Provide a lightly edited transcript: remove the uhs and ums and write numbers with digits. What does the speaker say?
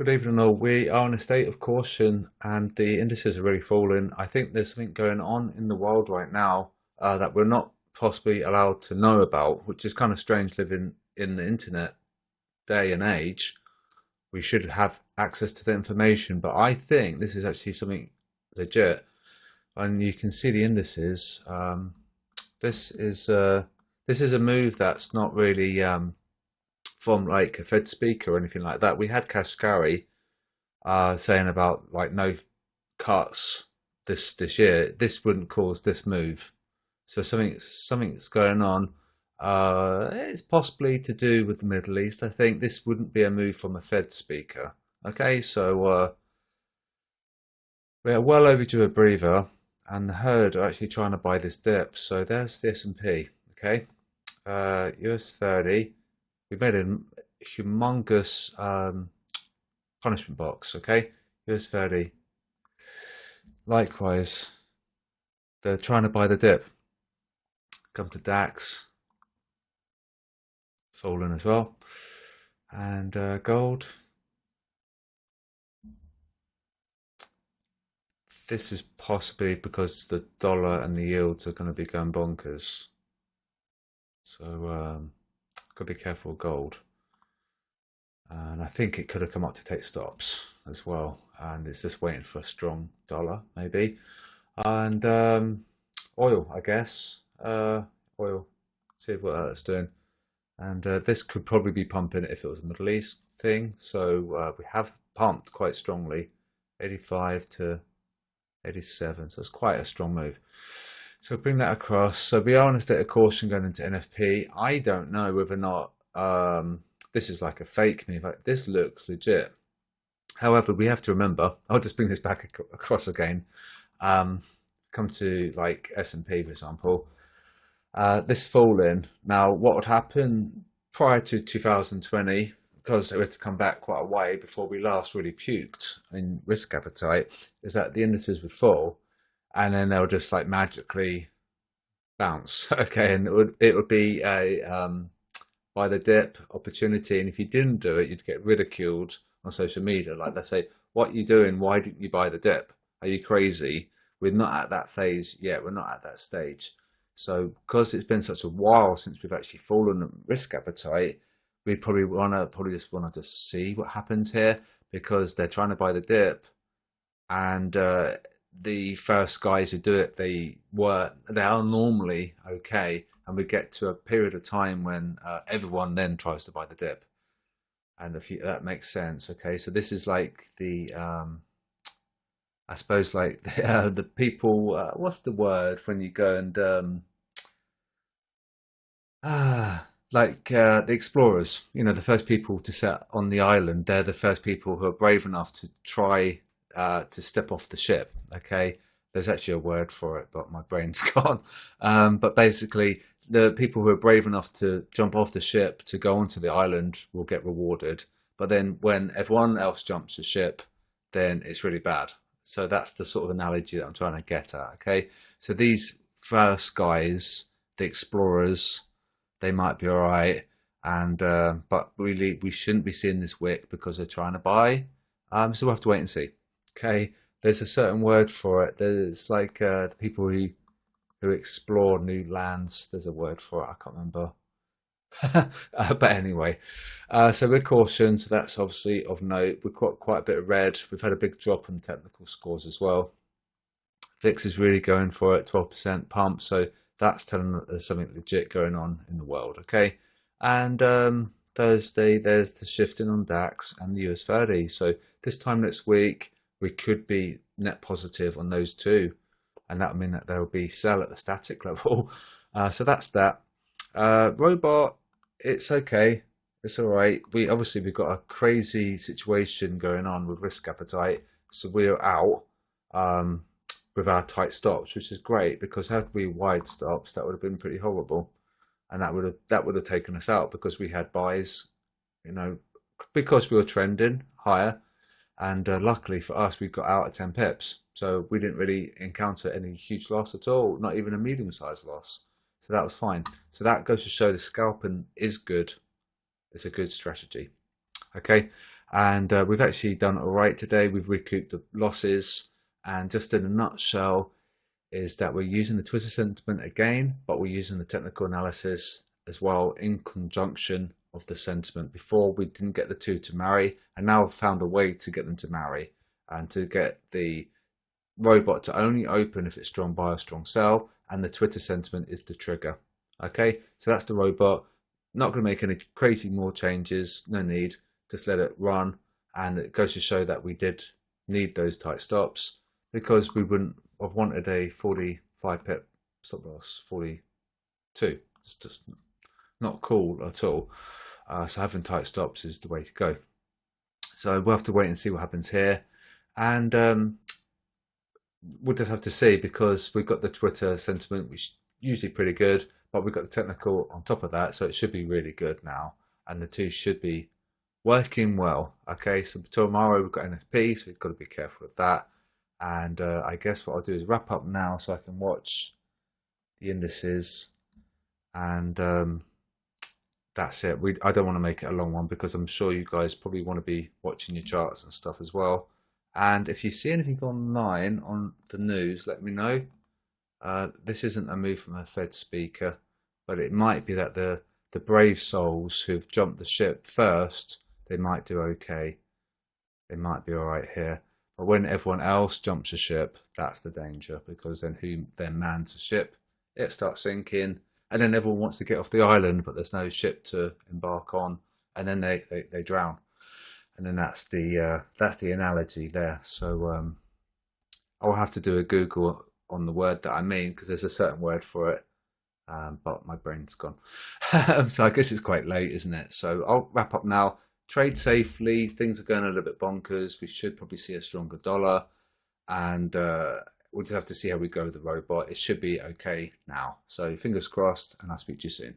Good evening all. We are in a state of caution and the indices are really falling. I think there's something going on in the world right now that we're not possibly allowed to know about, which is kind of strange living in the internet day and age. We should have access to the information, but I think this is actually something legit. And you can see the indices. This is this is a move that's not really from like a Fed speaker or anything like that. We had Kashkari saying about like no cuts this year. This wouldn't cause this move. So something's going on. It's possibly to do with the Middle East. I think this wouldn't be a move from a Fed speaker. Okay, so we're well overdue a breather, and the herd are actually trying to buy this dip. So there's the S&P. Okay, US30. We made a humongous punishment box. Okay, US30. Likewise, they're trying to buy the dip. Come to DAX, fallen as well, and gold. This is possibly because the dollar and the yields are going to be going bonkers. So got to be careful of gold. And I think it could have come up to take stops as well. And it's just waiting for a strong dollar, maybe. And oil, I guess. Oil. See what that's doing. And this could probably be pumping if it was a Middle East thing. So we have pumped quite strongly, 85 to 87. So it's quite a strong move. So bring that across. So we are in a state of caution going into NFP. I don't know whether or not this is like a fake move. Like, this looks legit. However, we have to remember, I'll just bring this back across again. Come to like S&P, for example. This falling. Now, what would happen prior to 2020, because we had to come back quite a way before we last really puked in risk appetite, is that the indices would fall and then they'll just like magically bounce. Okay, and it would be a buy the dip opportunity, and if you didn't do it, you'd get ridiculed on social media. Like they say, "What are you doing? Why didn't you buy the dip? Are you crazy?" We're not at that phase yet. We're not at that stage. So because it's been such a while since we've actually fallen on risk appetite, we probably just want to just see what happens here, because they're trying to buy the dip, and the first guys who do it, they are normally okay, and we get to a period of time when everyone then tries to buy the dip, and if that makes sense. Okay, so this is like the I suppose like the people. What's the word when you go and the explorers? You know, the first people to set on the island. They're the first people who are brave enough to try to step off the ship. Okay, there's actually a word for it, but my brain's gone. But basically, the people who are brave enough to jump off the ship to go onto the island will get rewarded. But then when everyone else jumps the ship, then it's really bad. So that's the sort of analogy that I'm trying to get at. Okay, so these first guys, the explorers, they might be all right, and but really we shouldn't be seeing this wick because they're trying to buy. So we'll have to wait and see. Okay, there's a certain word for it. There's like the people who explore new lands. There's a word for it. I can't remember. But anyway, so we're cautioned. So that's obviously of note. We've got quite a bit of red. We've had a big drop in technical scores as well. VIX is really going for it, 12% pump. So that's telling that there's something legit going on in the world. Okay, and Thursday there's the shifting on DAX and the US30. So this time next week we could be net positive on those two, and that would mean that there will be sell at the static level. So that's that. Robot, it's okay, it's all right. We've got a crazy situation going on with risk appetite, so we're out with our tight stops, which is great, because had we wide stops, that would have been pretty horrible, and that would have taken us out, because we had buys, you know, because we were trending higher, and luckily for us, we got out at 10 pips, so we didn't really encounter any huge loss at all, not even a medium-sized loss. So that was fine. So that goes to show the scalping is good. It's a good strategy. Okay. And we've actually done all right today. We've recouped the losses, and just in a nutshell is that we're using the Twitter sentiment again, but we're using the technical analysis as well in conjunction of the sentiment. Before we didn't get the two to marry, and now I've found a way to get them to marry and to get the robot to only open if it's strong buy or strong sell, and the Twitter sentiment is the trigger. Okay, so that's the robot. Not going to make any crazy more changes, no need, just let it run. And it goes to show that we did need those tight stops, because we wouldn't have wanted a 45 pip stop loss, 42. It's just not cool at all. So having tight stops is the way to go. So we'll have to wait and see what happens here. And we'll just have to see, because we've got the Twitter sentiment, which is usually pretty good, but we've got the technical on top of that, so it should be really good now. And the two should be working well. Okay, so tomorrow we've got NFP, so we've got to be careful with that. And I guess what I'll do is wrap up now so I can watch the indices. And that's it. I don't want to make it a long one, because I'm sure you guys probably want to be watching your charts and stuff as well. And if you see anything online on the news, let me know. This isn't a move from a Fed speaker, but it might be that the brave souls who've jumped the ship first, they might do okay. They might be all right here. But when everyone else jumps a ship, that's the danger, because then who then mans a ship? It starts sinking, and then everyone wants to get off the island, but there's no ship to embark on, and then they drown. And then that's the analogy there. So I'll have to do a Google on the word that I mean, because there's a certain word for it, but my brain's gone. So I guess it's quite late, isn't it? So I'll wrap up now. Trade safely. Things are going a little bit bonkers. We should probably see a stronger dollar, and we'll just have to see how we go with the robot. It should be okay now. So fingers crossed, and I'll speak to you soon.